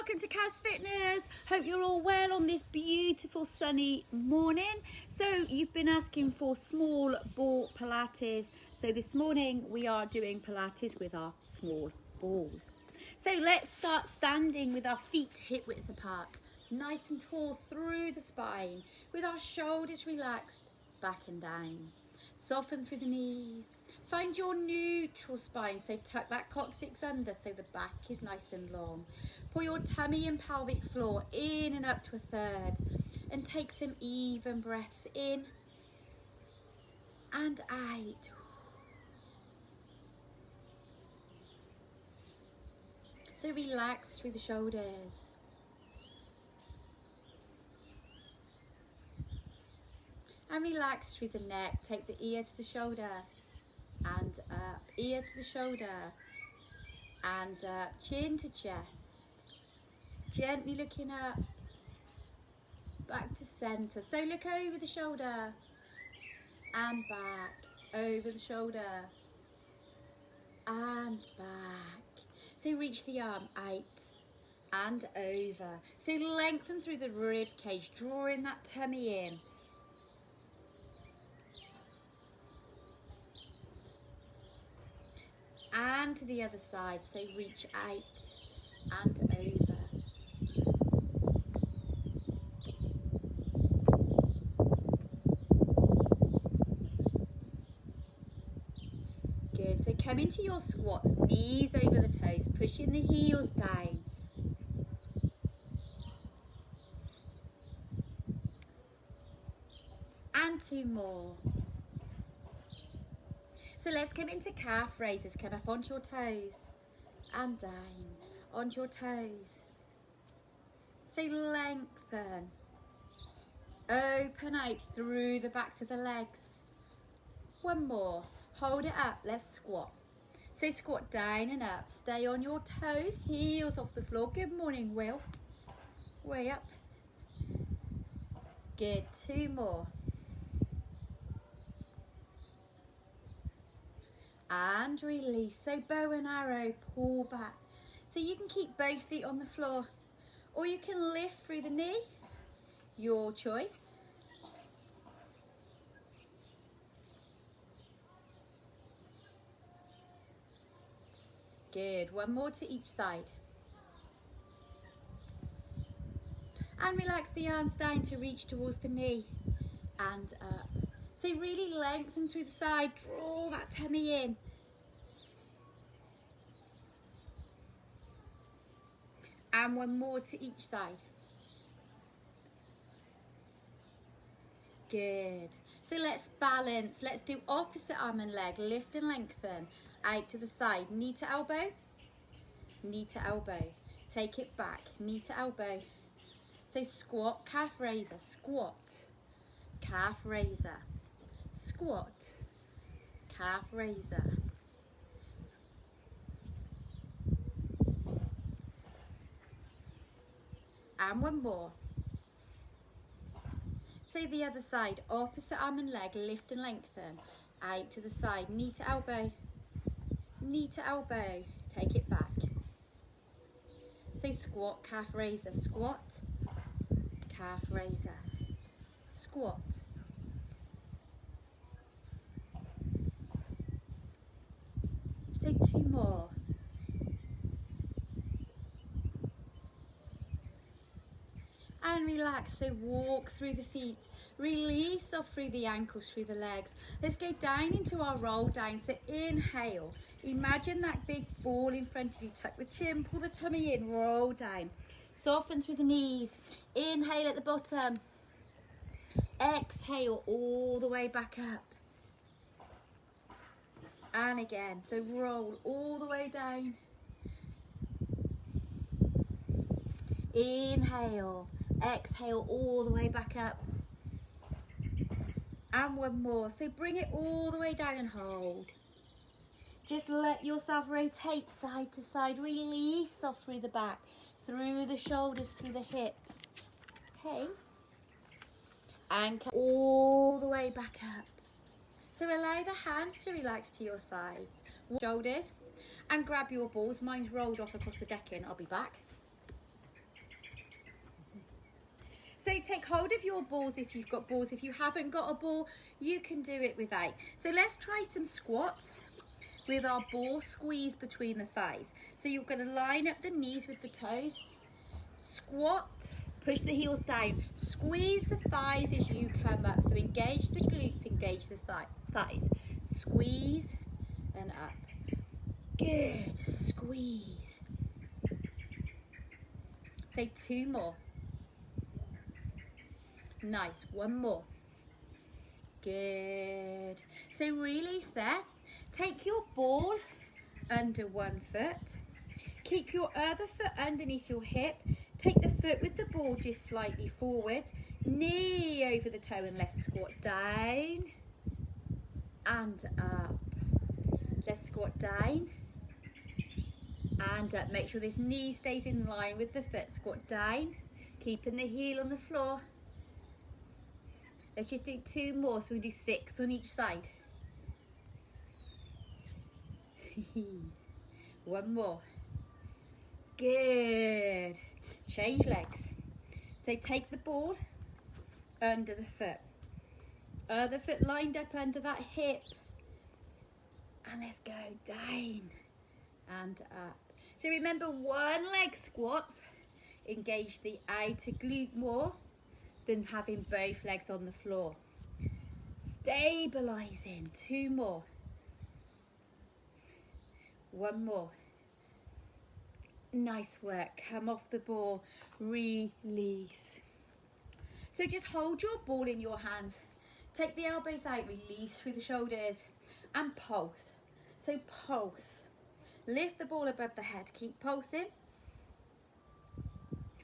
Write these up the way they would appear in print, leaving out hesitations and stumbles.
welcome to Kaz Fitness. Hope you're all well on this beautiful sunny morning. So you've been asking for small ball Pilates. So this morning we are doing Pilates with our small balls. So let's start standing with our feet hip width apart, nice and tall through the spine, with our shoulders relaxed, back and down. Soften through the knees. Find your neutral spine, so tuck that coccyx under so the back is nice and long. Pull your tummy and pelvic floor in and up to a third, and take some even breaths in and out. So relax through the shoulders. And relax through the neck. Take the ear to the shoulder and up, ear to the shoulder and up, chin to chest. Gently looking up, back to center. So look over the shoulder and back, over the shoulder and back. So reach the arm out and over. So lengthen through the rib cage, drawing that tummy in. And to the other side, so reach out and over. Good, so come into your squats, knees over the toes, pushing the heels down. And two more. So let's come into calf raises. Come up onto your toes and down onto your toes. So lengthen. Open out through the backs of the legs. One more. Hold it up. Let's squat. So squat down and up. Stay on your toes. Heels off the floor. Good morning, Will. Way up. Good. Two more. And release. So bow and arrow, pull back. So you can keep both feet on the floor, or you can lift through the knee, your choice. Good, one more to each side. And relax the arms down to reach towards the knee and up. So really lengthen through the side, draw that tummy in. And one more to each side. Good. So let's balance. Let's do opposite arm and leg. Lift and lengthen. Out to the side. Knee to elbow. Knee to elbow. Take it back. Knee to elbow. So squat, calf raiser. Squat. Calf raiser. Squat, calf raiser. And one more. So the other side, opposite arm and leg, lift and lengthen. Out to the side, knee to elbow, knee to elbow. Take it back. So squat, calf raiser, squat, calf raiser, squat. So two more. And relax, so walk through the feet. Release off through the ankles, through the legs. Let's go down into our roll down. So inhale. Imagine that big ball in front of you. Tuck the chin, pull the tummy in, roll down. Soften through the knees. Inhale at the bottom. Exhale all the way back up. And again, so roll all the way down. Inhale, exhale all the way back up. And one more, so bring it all the way down and hold. Just let yourself rotate side to side, release off through the back, through the shoulders, through the hips. Okay, and come all the way back up. So allow the hands to relax to your sides, shoulders, and grab your balls. Mine's rolled off across the decking. I'll be back. So take hold of your balls if you've got balls. If you haven't got a ball, you can do it without. So let's try some squats with our ball squeeze between the thighs. So you're going to line up the knees with the toes, squat, push the heels down, squeeze the thighs as you come up. So engage the glutes, engage the thighs. Squeeze and up. Good, squeeze. So 2 more. Nice, 1 more. Good. So release there. Take your ball under one foot. Keep your other foot underneath your hip. Take the foot with the ball just slightly forward. Knee over the toe and let's squat down and up. Let's squat down and up. Make sure this knee stays in line with the foot. Squat down, keeping the heel on the floor. Let's just do 2 more, so we do 6 on each side. 1 more. Good. Change legs. So take the ball under the foot. Other foot lined up under that hip. And let's go down and up. So remember, 1 leg squats. Engage the outer glute more than having both legs on the floor. Stabilizing. 2 more. 1 more. Nice work. Come off the ball. Release. So just hold your ball in your hands. Take the elbows out. Release through the shoulders. And pulse. So pulse. Lift the ball above the head. Keep pulsing.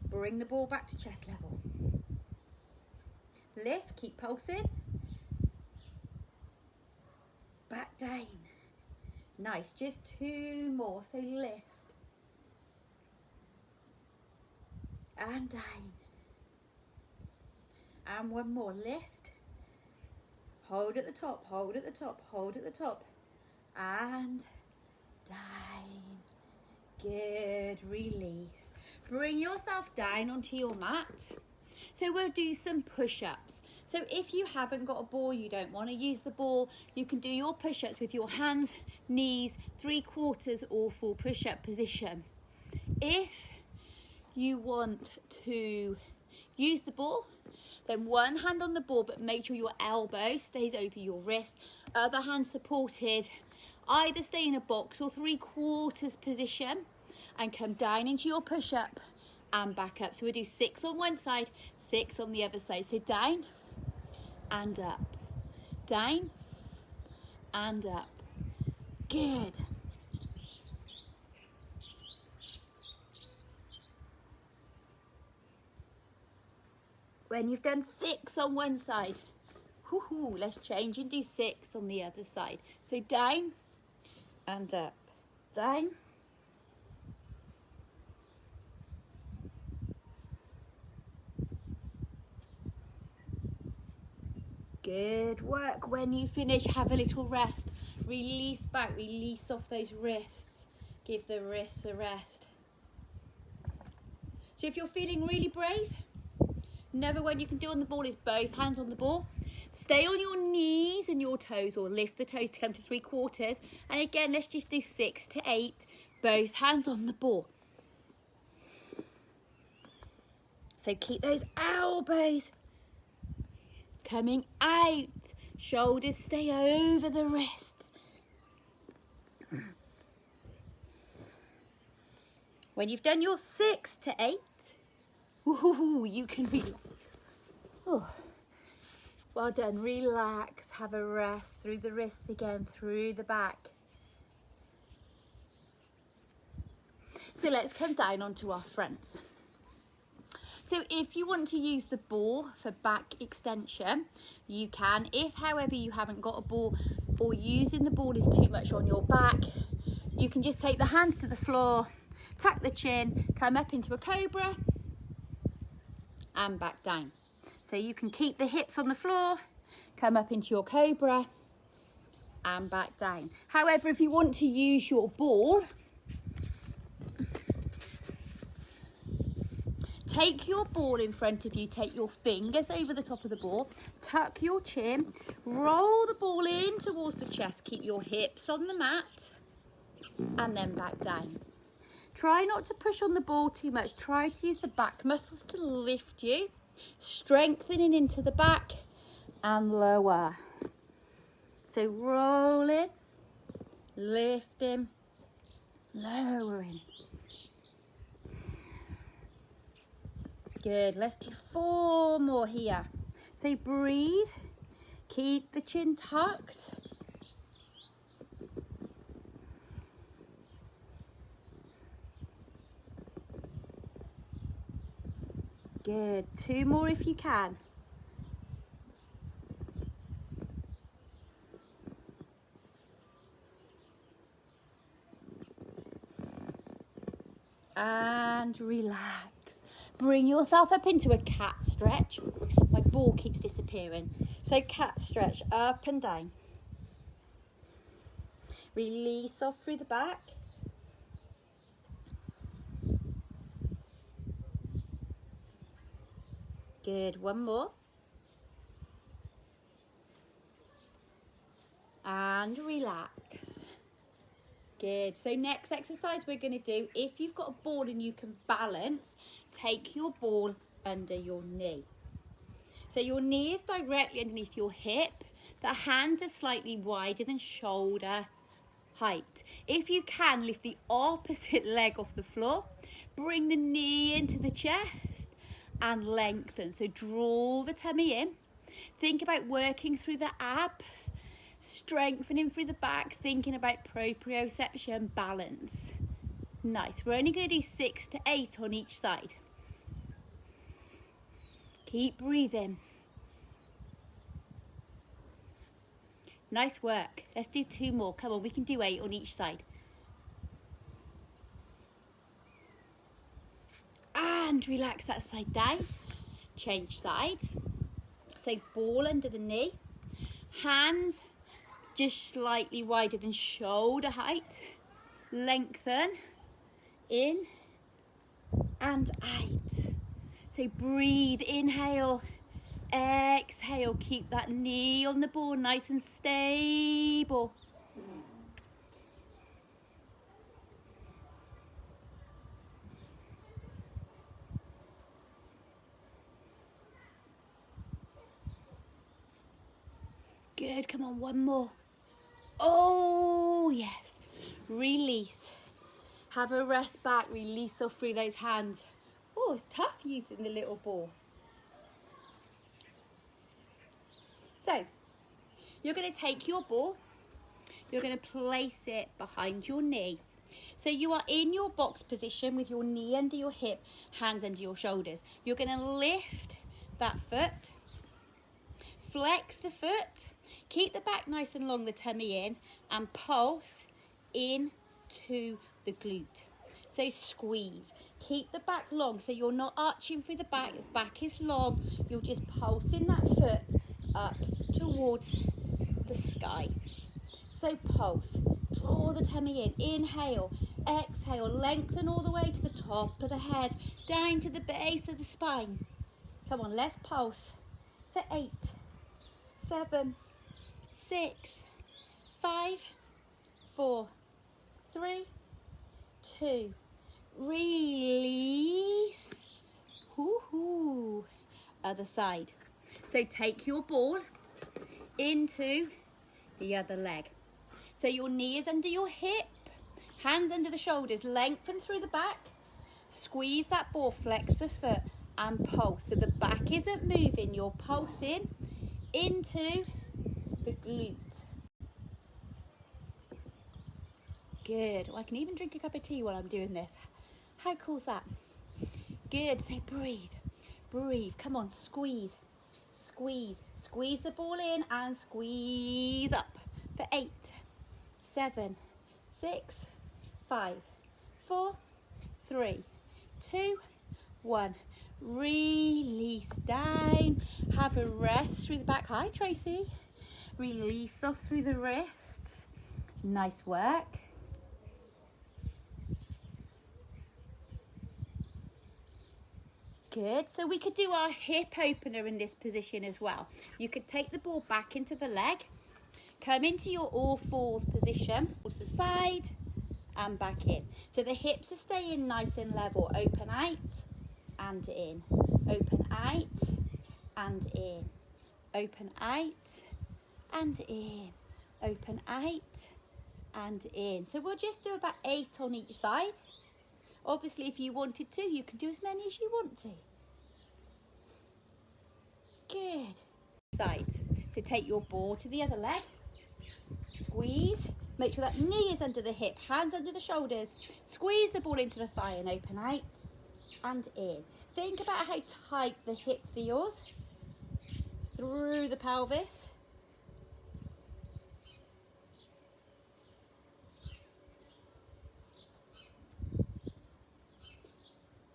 Bring the ball back to chest level. Lift. Keep pulsing. Back down. Nice. Just 2 more. So lift. And down. And 1 more. Lift. Hold at the top. Hold at the top. Hold at the top. And down. Good. Release. Bring yourself down onto your mat. So we'll do some push-ups. So if you haven't got a ball, you don't want to use the ball, you can do your push-ups with your hands, knees, 3/4 or full push-up position. If you want to use the ball, then 1 hand on the ball, but make sure your elbow stays over your wrist, other hand supported. Either stay in a box or 3/4 position and come down into your push-up and back up. So we'll do 6 on one side, 6 on the other side. So down and up, down and up. Good. When you've done 6 on one side, let's change and do 6 on the other side. So down and up, down. Good work. When you finish, have a little rest. Release back, release off those wrists. Give the wrists a rest. So if you're feeling really brave, another one you can do on the ball is both hands on the ball. Stay on your knees and your toes, or lift the toes to come to 3/4. And again, let's just do 6 to 8. Both hands on the ball. So keep those elbows coming out. Shoulders stay over the wrists. When you've done your 6 to 8, you can relax. Oh. Well done. Relax. Have a rest through the wrists again, through the back. So let's come down onto our fronts. So if you want to use the ball for back extension, you can. If, however, you haven't got a ball or using the ball is too much on your back, you can just take the hands to the floor, tuck the chin, come up into a cobra and back down. So you can keep the hips on the floor, come up into your cobra and back down. However, if you want to use your ball, take your ball in front of you, take your fingers over the top of the ball, tuck your chin, roll the ball in towards the chest, keep your hips on the mat, and then back down. Try not to push on the ball too much. Try to use the back muscles to lift you, strengthening into the back and lower. So rolling, lifting, lowering. Good. Let's do 4 more here. So breathe, keep the chin tucked. Good. 2 more if you can. And relax. Bring yourself up into a cat stretch. My ball keeps disappearing. So cat stretch, up and down. Release off through the back. Good, 1 more. And relax. Good. So next exercise we're going to do, if you've got a ball and you can balance, take your ball under your knee. So your knee is directly underneath your hip. The hands are slightly wider than shoulder height. If you can, lift the opposite leg off the floor. Bring the knee into the chest and lengthen. So draw the tummy in. Think about working through the abs. Strengthening through the back, thinking about proprioception, balance. Nice. We're only going to do 6 to 8 on each side. Keep breathing. Nice work. Let's do 2 more. Come on, we can do 8 on each side. And relax that side down. Change sides. So ball under the knee. Hands just slightly wider than shoulder height. Lengthen, in and out. So breathe, inhale, exhale. Keep that knee on the ball nice and stable. Good, come on, 1 more. Oh, yes. Release. Have a rest back, release off through those hands. Oh, it's tough using the little ball. So, you're going to take your ball, you're going to place it behind your knee. So you are in your box position with your knee under your hip, hands under your shoulders. You're going to lift that foot, flex the foot, keep the back nice and long, the tummy in, and pulse into the glute. So squeeze. Keep the back long, so you're not arching through the back. The back is long. You're just pulsing that foot up towards the sky. So pulse. Draw the tummy in. Inhale. Exhale. Lengthen all the way to the top of the head, down to the base of the spine. Come on, let's pulse for 8, 7, 6, 5, 4, 3, 2. Release. Woohoo. Other side. So take your ball into the other leg. So your knee is under your hip, hands under the shoulders, lengthen through the back, squeeze that ball, flex the foot and pulse. So the back isn't moving, you're pulsing into the glute. Good. Oh, I can even drink a cup of tea while I'm doing this. How cool is that? Good. Say breathe. Breathe. Come on, squeeze. Squeeze. Squeeze the ball in and squeeze up for 8, 7, 6, 5, 4, 3, 2, 1. Release down. Have a rest through the back. Hi, Tracy. Release off through the wrists. Nice work. Good. So we could do our hip opener in this position as well. You could take the ball back into the leg, come into your all fours position, towards the side and back in. So the hips are staying nice and level. Open out and in. Open out and in. Open out and in. Open out and in. So we'll just do about 8 on each side. Obviously, if you wanted to, you can do as many as you want to. Good. Side. So take your ball to the other leg. Squeeze. Make sure that knee is under the hip, hands under the shoulders. Squeeze the ball into the thigh and open out and in. Think about how tight the hip feels through the pelvis.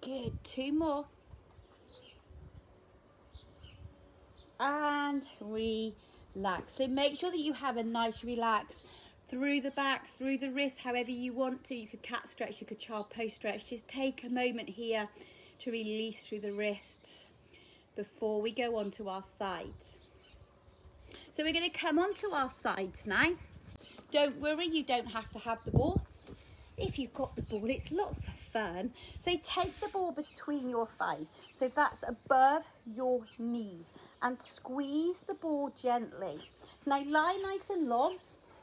Good, 2 more. And relax. So make sure that you have a nice relax through the back, through the wrist, however you want to. You could cat stretch, you could child pose stretch. Just take a moment here to release through the wrists before we go on to our sides. So we're going to come on to our sides now. Don't worry, you don't have to have the ball. If you've got the ball, it's lots of fun. So take the ball between your thighs. So that's above your knees. And squeeze the ball gently. Now lie nice and long.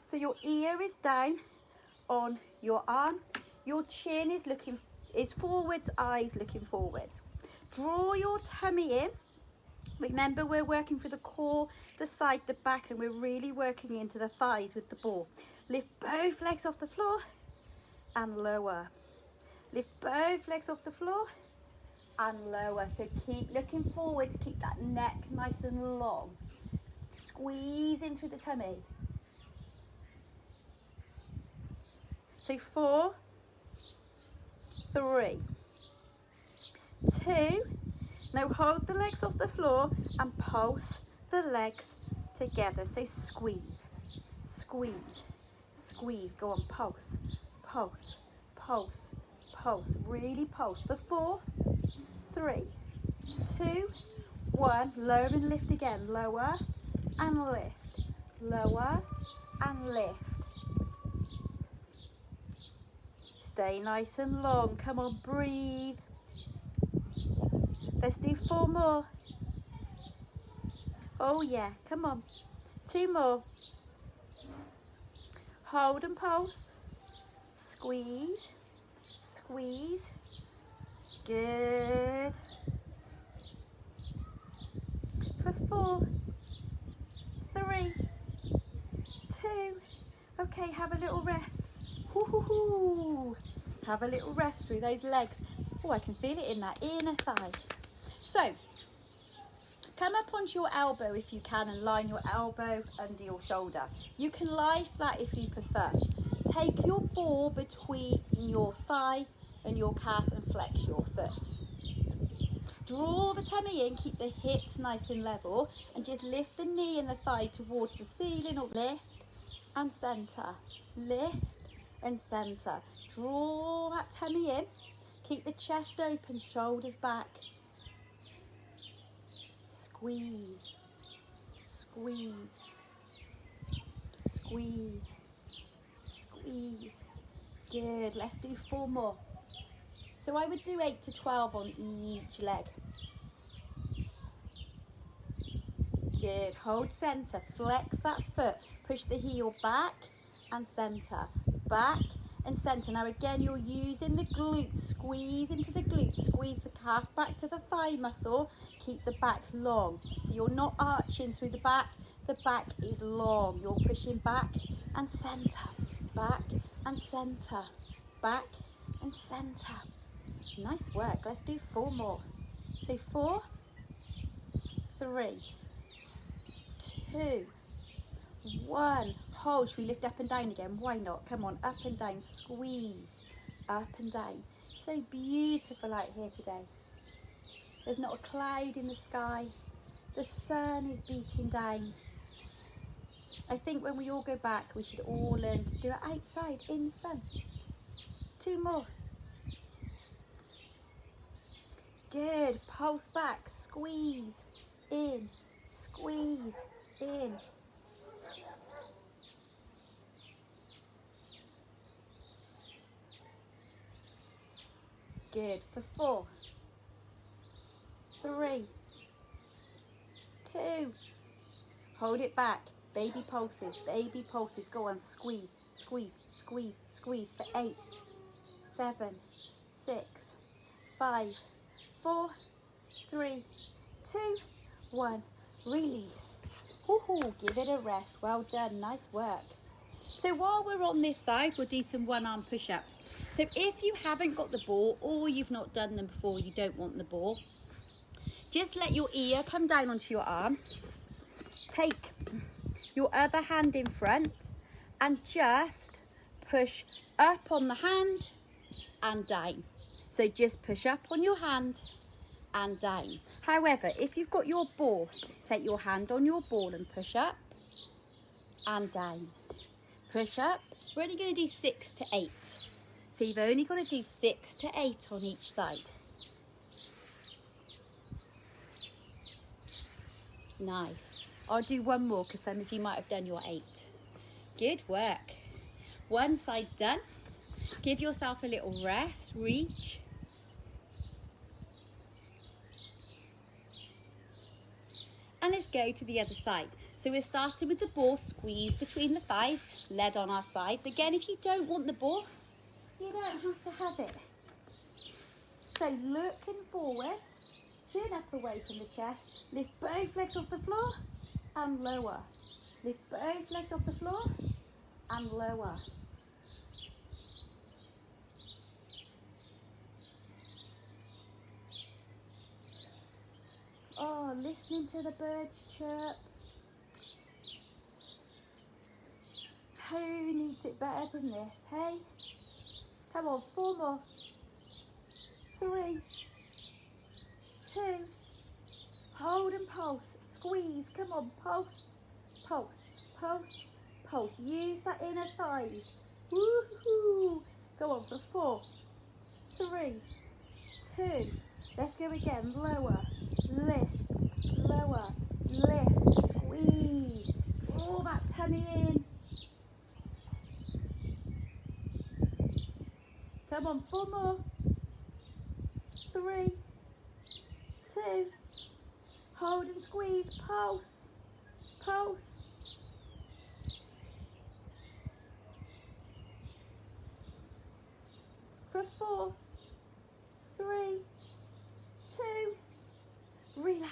So your ear is down on your arm. Your chin is forwards, eyes looking forwards. Draw your tummy in. Remember, we're working for the core, the side, the back, and we're really working into the thighs with the ball. Lift both legs off the floor. And lower. Lift both legs off the floor and lower. So keep looking forward to keep that neck nice and long. Squeeze in through the tummy. So 4, 3, 2. Now hold the legs off the floor and pulse the legs together. So squeeze, squeeze, squeeze. Go on, pulse. Pulse, pulse, pulse, really pulse. For 4, 3, 2, 1. Lower and lift again. Lower and lift. Lower and lift. Stay nice and long. Come on, breathe. Let's do 4 more. Oh yeah, come on. 2 more. Hold and pulse. Squeeze, squeeze. Good. For 4, 3, 2. Okay, have a little rest. Hoo-hoo-hoo. Have a little rest through those legs. Oh, I can feel it in that inner thigh. So, come up onto your elbow if you can and line your elbow under your shoulder. You can lie flat if you prefer. Take your ball between your thigh and your calf and flex your foot. Draw the tummy in, keep the hips nice and level, and just lift the knee and the thigh towards the ceiling, or lift and centre. Lift and centre. Draw that tummy in, keep the chest open, shoulders back. Squeeze, squeeze, squeeze. Squeeze. Good. Let's do 4 more. So I would do 8 to 12 on each leg. Good. Hold centre. Flex that foot. Push the heel back and centre. Back and centre. Now again, you're using the glutes. Squeeze into the glutes. Squeeze the calf back to the thigh muscle. Keep the back long. So you're not arching through the back. The back is long. You're pushing back and centre. Back and centre, back and centre. Nice work. Let's do 4 more. So 4, 3, 2, 1. Hold. Should we lift up and down again? Why not? Come on, up and down. Squeeze, up and down. So beautiful out here today. There's not a cloud in the sky. The sun is beating down. I think when we all go back, we should all learn to do it outside in the sun. 2 more. Good. Pulse back. Squeeze in. Squeeze in. Good. For 4, 3, 2. Hold it back. Baby pulses. Baby pulses. Go on. Squeeze. Squeeze. Squeeze. Squeeze. For 8, 7, 6, 5, 4, 3, 2, 1. Release. Woohoo. Give it a rest. Well done. Nice work. So while we're on this side, we'll do some one-arm push-ups. So if you haven't got the ball or you've not done them before, you don't want the ball, just let your ear come down onto your arm. Take your other hand in front and just push up on the hand and down. So just push up on your hand and down. However, if you've got your ball, take your hand on your ball and push up and down. Push up. We're only going to do 6 to 8. So you've only got to do 6 to 8 on each side. Nice. I'll do one more because some of you might have done your 8. Good work. One side done. Give yourself a little rest. Reach. And let's go to the other side. So we're starting with the ball, squeeze between the thighs, lead on our sides. Again, if you don't want the ball, you don't have to have it. So looking forward, chin up away from the chest, lift both legs off the floor and lower. Lift both legs off the floor and lower. Oh, listening to the birds chirp. Who needs it better than this, hey? Come on, 4 more. 3, 2. Hold and pulse. Squeeze. Come on, pulse, pulse, pulse, pulse. Use that inner thighs. Woohoo! Go on for 4, 3, 2. Let's go again. Lower, lift, lower, lift, squeeze. Draw that tummy in. Come on, 4 more. 3, 2. Hold and squeeze. Pulse, pulse. For 4, 3, 2. Relax.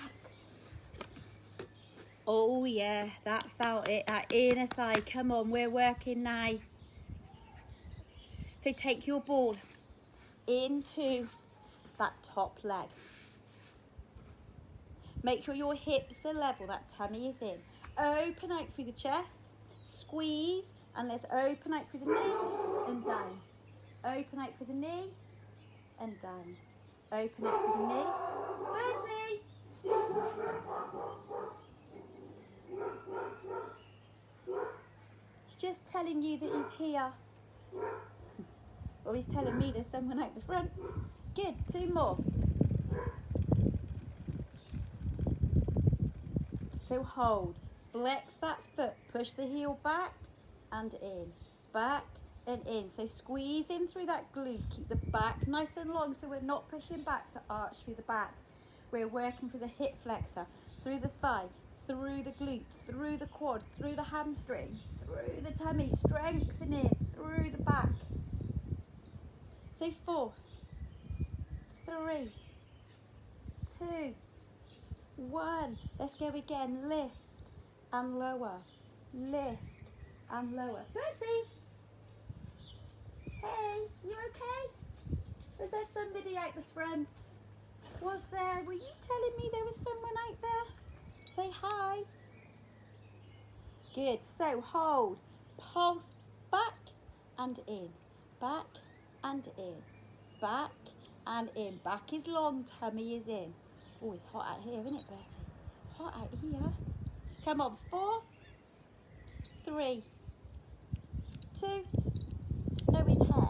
Oh yeah, that felt it. That inner thigh. Come on, we're working now. So take your ball into that top leg. Make sure your hips are level, that tummy is in. Open out through the chest, squeeze, and let's open out through the knee and down. Open out through the knee and down. Open out through the knee. Birdie! He's just telling you that he's here. Or he's telling me there's someone out the front. Good, 2 more. So hold, flex that foot, push the heel back and in, back and in. So squeeze in through that glute, keep the back nice and long so we're not pushing back to arch through the back. We're working through the hip flexor, through the thigh, through the glute, through the quad, through the hamstring, through the tummy, strengthening through the back. So 4, 3, 2, 1. Let's go again. Lift and lower. Lift and lower. Bertie! Hey, you okay? Was there somebody out the front? Was there? Were you telling me there was someone out there? Say hi. Good. So hold. Pulse back and in. Back and in. Back and in. Back is long, tummy is in. Oh, it's hot out here, isn't it, Bertie? Hot out here. Come on, 4, 3, 2. Snowing hair.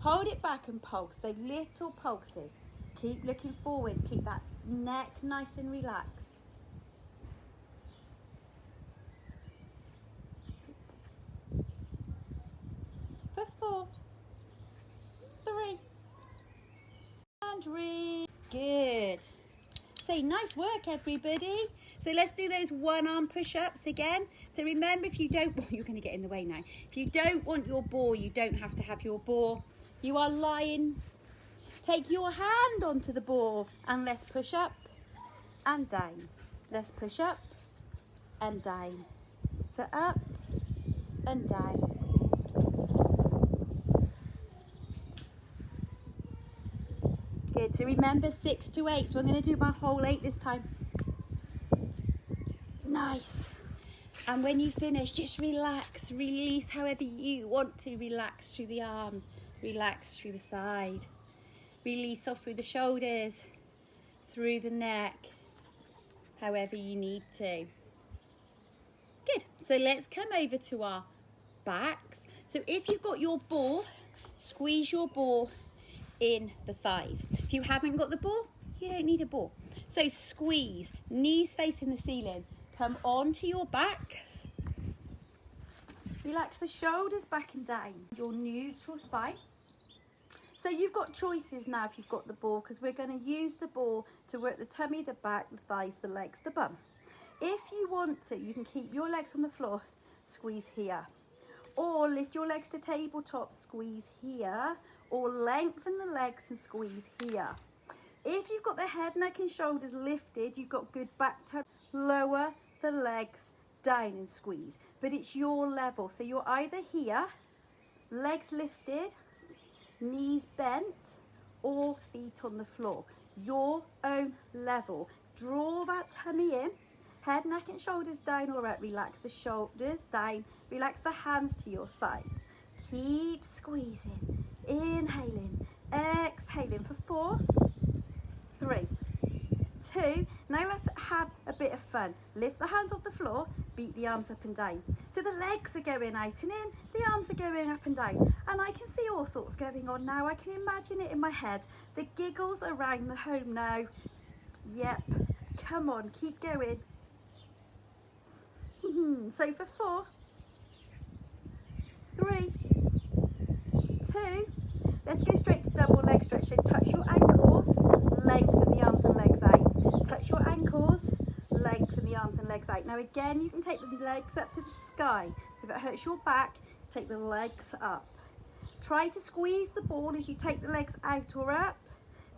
Hold it back and pulse. So little pulses. Keep looking forwards. Keep that neck nice and relaxed. For 4, 3, and read. Good. Say, nice work, everybody. So let's do those one-arm push-ups again. So remember, if you don't, you're going to get in the way now. If you don't want your ball, you don't have to have your ball. You are lying. Take your hand onto the ball and let's push up and down. Let's push up and down. So up and down. Good. So remember 6 to 8. So I'm going to do my whole 8 this time. Nice. And when you finish, just relax, release however you want to. Relax through the arms, relax through the side. Release off through the shoulders, through the neck, however you need to. Good. So let's come over to our backs. So if you've got your ball, squeeze your ball in the thighs. If you haven't got the ball, you don't need a ball. So squeeze, knees facing the ceiling. Come onto your backs. Relax the shoulders back and down. Your neutral spine. So you've got choices now if you've got the ball, because we're going to use the ball to work the tummy, the back, the thighs, the legs, the bum. If you want to, you can keep your legs on the floor, squeeze here. Or lift your legs to tabletop, squeeze here. Or lengthen the legs and squeeze here. If you've got the head, neck and shoulders lifted, you've got good back tone, lower the legs down and squeeze. But it's your level. So you're either here, legs lifted, knees bent, or feet on the floor. Your own level. Draw that tummy in, head, neck and shoulders down or up. Relax the shoulders down, relax the hands to your sides. Keep squeezing, inhaling, exhaling for 4, 3, 2. Now let's have a bit of fun. Lift the hands off the floor, beat the arms up and down. So the legs are going out and in, the arms are going up and down. And I can see all sorts going on now. I can imagine it in my head. The giggles around the home now. Yep, come on, keep going. So for 4, 3, 2, let's go straight to double leg stretch. So touch your ankles, lengthen the arms and legs out. Touch your ankles, lengthen the arms and legs out. Now again, you can take the legs up to the sky. So if it hurts your back, take the legs up. Try to squeeze the ball as you take the legs out or up.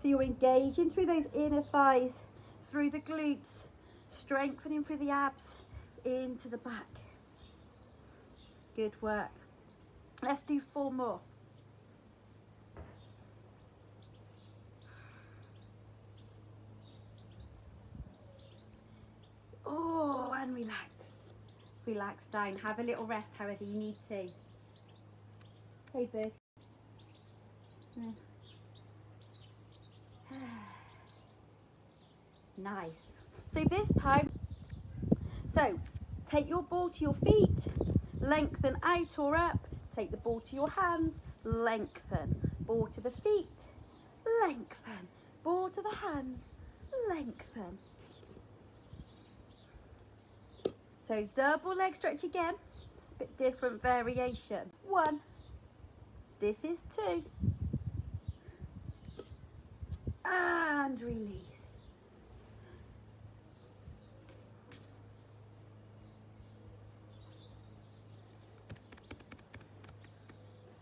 So you're engaging through those inner thighs, through the glutes, strengthening through the abs, into the back. Good work. Let's do 4 more. Oh, and relax. Relax down. Have a little rest however you need to. Hey, bird. Nice. So this time, take your ball to your feet, lengthen out or up, take the ball to your hands, lengthen, ball to the feet, lengthen, ball to the hands, lengthen. So double leg stretch again, but different variation. 1, this is 2, and release.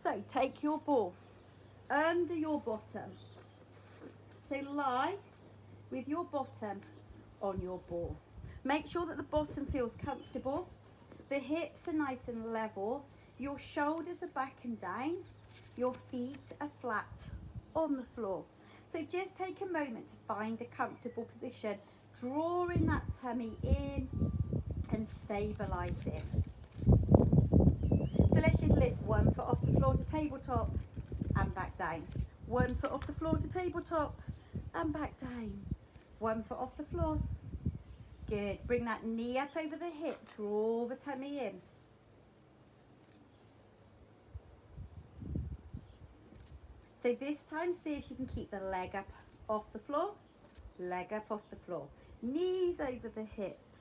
So take your ball under your bottom. So lie with your bottom on your ball. Make sure that the bottom feels comfortable. The hips are nice and level. Your shoulders are back and down. Your feet are flat on the floor. So just take a moment to find a comfortable position. Drawing that tummy in and stabilising. So let's just lift 1 foot off the floor to tabletop and back down. 1 foot off the floor to tabletop and back down. 1 foot off the floor. Good. Bring that knee up over the hip. Draw the tummy in. So this time, see if you can keep the leg up off the floor, leg up off the floor. Knees over the hips.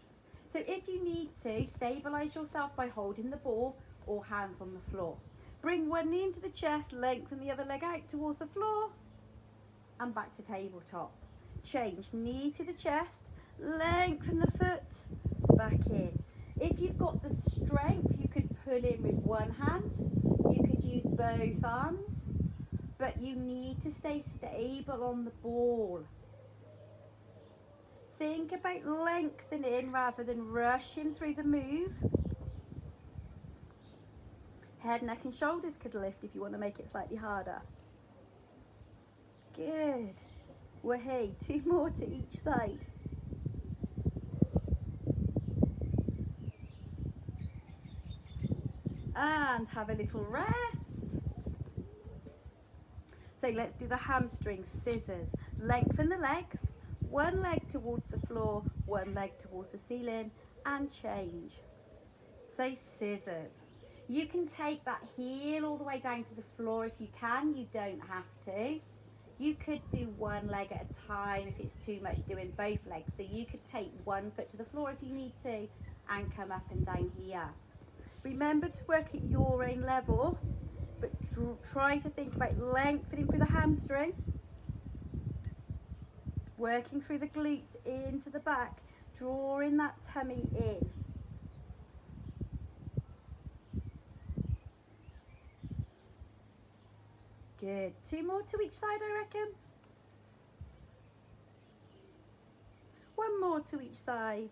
So if you need to, stabilise yourself by holding the ball or hands on the floor. Bring one knee into the chest, lengthen the other leg out towards the floor and back to tabletop. Change, knee to the chest, lengthen the foot, back in. If you've got the strength, you could pull in with one hand, you could use both arms, but you need to stay stable on the ball. Think about lengthening rather than rushing through the move. Head, neck and shoulders could lift if you want to make it slightly harder. Good. Wahey, 2 more to each side. And have a little rest. So let's do the hamstring scissors. Lengthen the legs. One leg towards the floor, one leg towards the ceiling, and change. So scissors. You can take that heel all the way down to the floor if you can. You don't have to. You could do one leg at a time if it's too much doing both legs. So you could take one foot to the floor if you need to and come up and down here. Remember to work at your own level, but try to think about lengthening through the hamstring. Working through the glutes into the back, drawing that tummy in. Good. 2 more to each side, I reckon. 1 more to each side.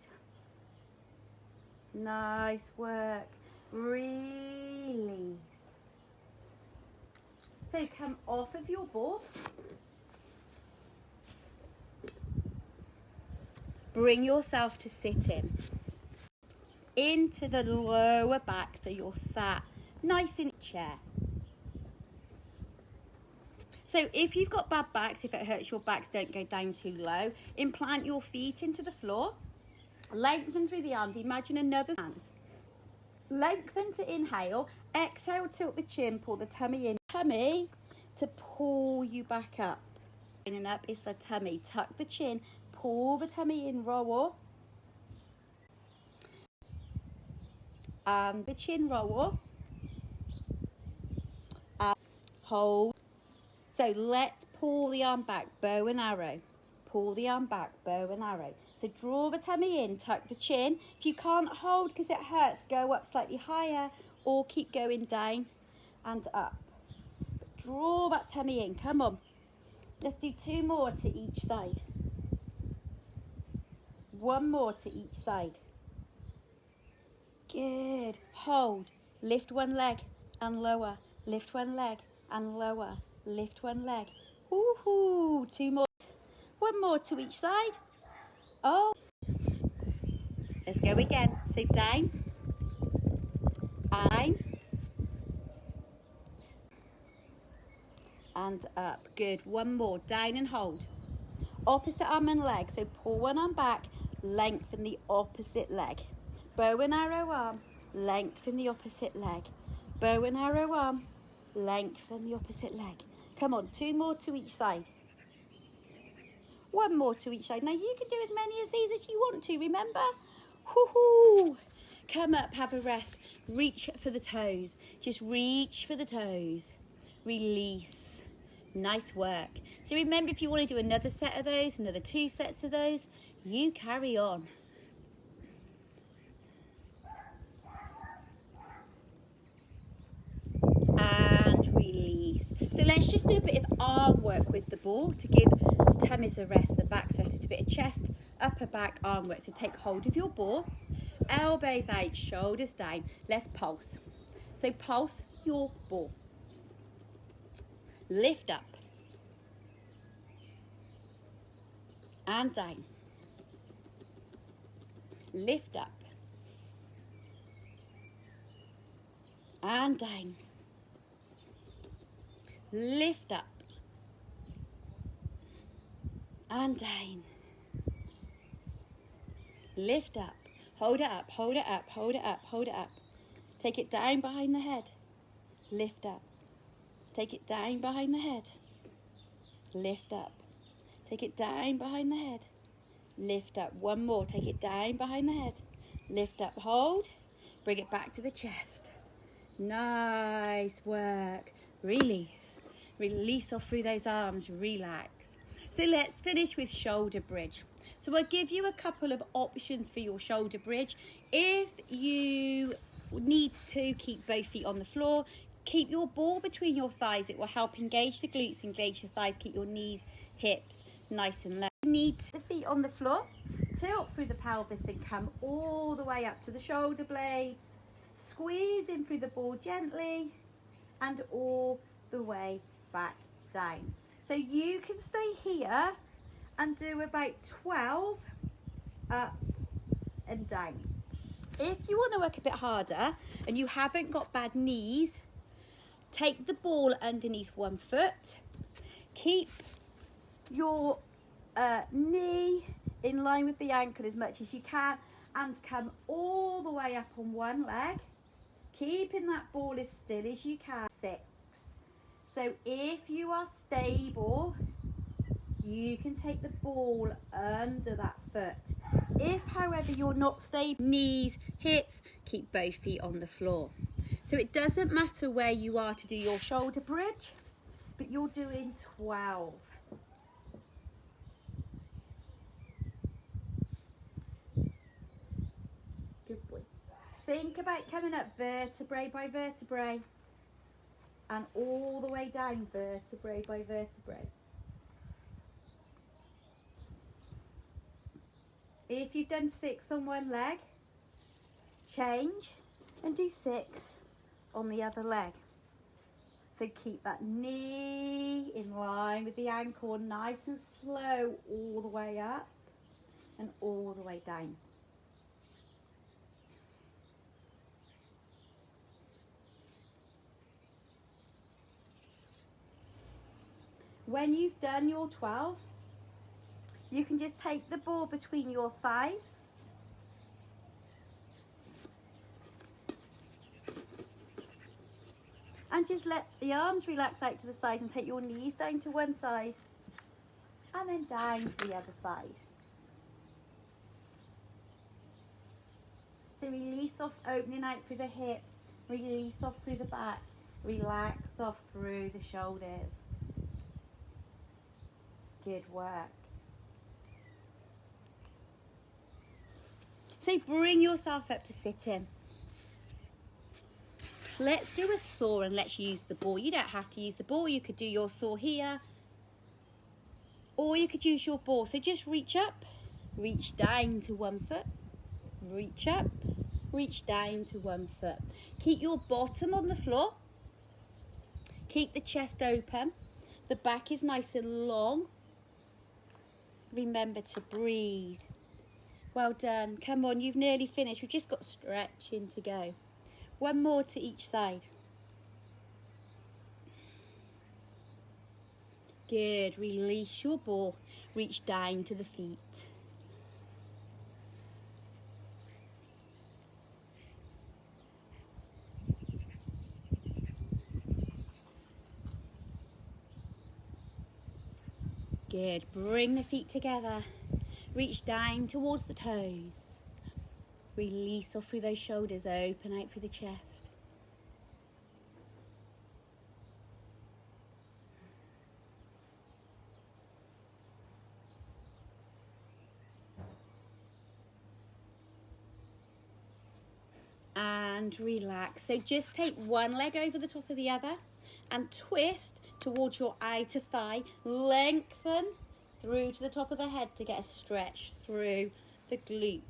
Nice work. Release. So come off of your ball. Bring yourself to sitting. Into the lower back so you're sat nice in a chair. So if you've got bad backs, if it hurts your backs, don't go down too low. Implant your feet into the floor. Lengthen through the arms. Imagine another hands. Lengthen to inhale. Exhale, tilt the chin, pull the tummy in. Tummy to pull you back up. In and up is the tummy. Tuck the chin. Pull the tummy in, roll. And the chin roll. And hold. So let's pull the arm back, bow and arrow. Pull the arm back, bow and arrow. So draw the tummy in, tuck the chin. If you can't hold because it hurts, go up slightly higher or keep going down and up. But draw that tummy in, come on. Let's do 2 more to each side. 1 more to each side. Good. Hold. Lift one leg and lower. Lift one leg and lower. Lift one leg. Woohoo! 2 more. 1 more to each side. Oh. Let's go again. So down. And up. Good. 1 more. Down and hold. Opposite arm and leg. So pull one arm back. Lengthen the opposite leg. Bow and arrow arm. Lengthen the opposite leg. Bow and arrow arm. Lengthen the opposite leg. Come on, 2 more to each side. 1 more to each side. Now you can do as many as these as you want to, remember? Woohoo! Come up, have a rest. Reach for the toes. Just reach for the toes. Release. Nice work. So remember, if you want to do another set of those, another 2 sets of those, you carry on. And release. So let's just do a bit of arm work with the ball to give the tummies a rest, the back rest, just a bit of chest, upper back, arm work. So take hold of your ball, elbows out, shoulders down. Let's pulse. So pulse your ball. Lift up. And down. Lift up. And down. Lift up. And down. Lift up. Hold it up, hold it up, hold it up, hold it up. Take it down behind the head. Lift up. Take it down behind the head. Lift up. Take it down behind the head. Lift up. One more. Take it down behind the head. Lift up, hold. Bring it back to the chest. Nice work. Release. Release off through those arms. Relax. So let's finish with shoulder bridge. So I'll give you a couple of options for your shoulder bridge. If you need to, keep both feet on the floor. Keep your ball between your thighs. It will help engage the glutes, engage the thighs. Keep your knees, hips nice and low. You need the feet on the floor. Tilt through the pelvis and come all the way up to the shoulder blades. Squeeze in through the ball gently and all the way back down. So you can stay here and do about 12 up and down. If you want to work a bit harder and you haven't got bad knees, take the ball underneath one foot. Keep your knee in line with the ankle as much as you can and come all the way up on one leg, keeping that ball as still as you can. 6. So if you are stable, you can take the ball under that foot. If, however, you're not stable, knees, hips, keep both feet on the floor. So it doesn't matter where you are to do your shoulder bridge, but you're doing 12. Good boy. Think about coming up vertebrae by vertebrae and all the way down vertebrae by vertebrae. If you've done 6 on one leg, change and do 6 on the other leg. So keep that knee in line with the ankle, nice and slow, all the way up and all the way down. When you've done your 12, you can just take the ball between your thighs and just let the arms relax out to the side and take your knees down to one side and then down to the other side. So release off, opening out through the hips, release off through the back, relax off through the shoulders. Good work. So bring yourself up to sitting. Let's do a saw and let's use the ball. You don't have to use the ball. You could do your saw here or you could use your ball. So just reach up, reach down to one foot, reach up, reach down to one foot. Keep your bottom on the floor. Keep the chest open. The back is nice and long. Remember to breathe. Well done. Come on, you've nearly finished. We've just got stretching to go. One more to each side. Good. Release your ball. Reach down to the feet. Good. Bring the feet together. Reach down towards the toes. Release off through those shoulders, open out through the chest. And relax. So just take one leg over the top of the other and twist towards your outer thigh. Lengthen through to the top of the head to get a stretch through the glutes.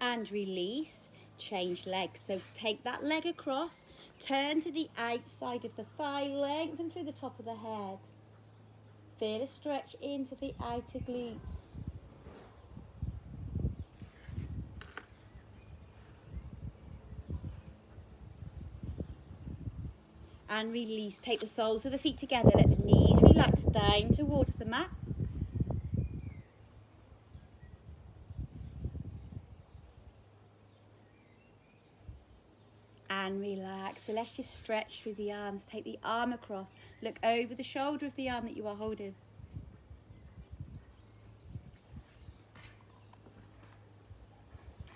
And release, change legs. So take that leg across, turn to the outside of the thigh, lengthen through the top of the head. Feel a stretch into the outer glutes. And release, take the soles of the feet together, let the knees relax down towards the mat. and relax. So let's just stretch through the arms. Take the arm across. Look over the shoulder of the arm that you are holding.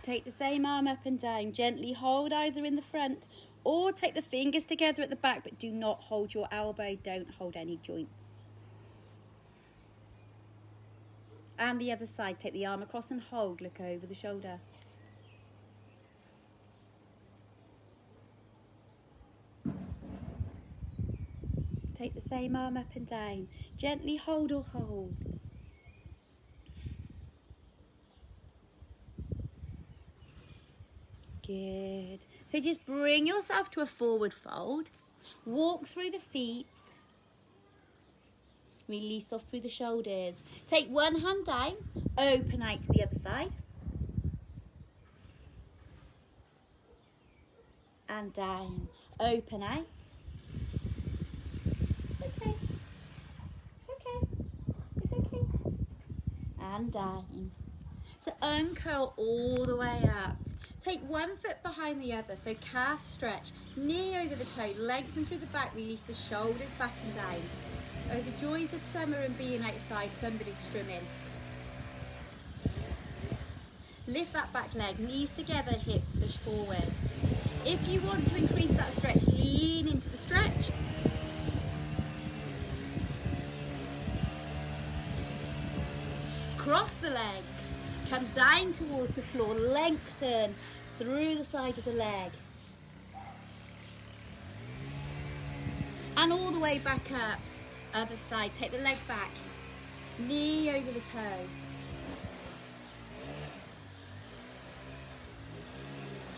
Take the same arm up and down. Gently hold either in the front or take the fingers together at the back, but do not hold your elbow. Don't hold any joints. And the other side. Take the arm across and hold. Look over the shoulder. Take the same arm up and down. Gently hold or hold. Good. So just bring yourself to a forward fold. Walk through the feet. Release off through the shoulders. Take one hand down. Open out to the other side. And down. Open out. Okay. It's okay. It's okay. And down. So uncurl all the way up. Take one foot behind the other, so calf stretch, knee over the toe, lengthen through the back, release the shoulders back and down. Oh, the joys of summer and being outside, somebody's strimming. Lift that back leg, knees together, hips push forwards. If you want to increase that stretch, lean into the stretch. Cross the legs. Come down towards the floor, lengthen through the side of the leg. And all the way back up, other side. Take the leg back, knee over the toe.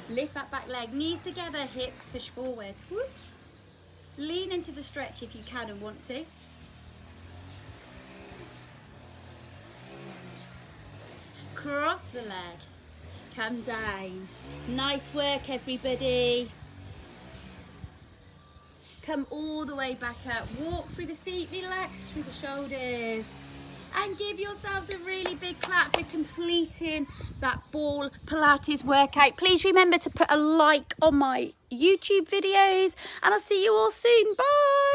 Lift that back leg, knees together, hips push forward. Whoops. Lean into the stretch if you can and want to. Cross the leg, come down. Nice work, everybody. Come all the way back up. Walk through the feet, relax through the shoulders. And give yourselves a really big clap for completing that ball Pilates workout. Please remember to put a like on my YouTube videos, and I'll see you all soon. Bye.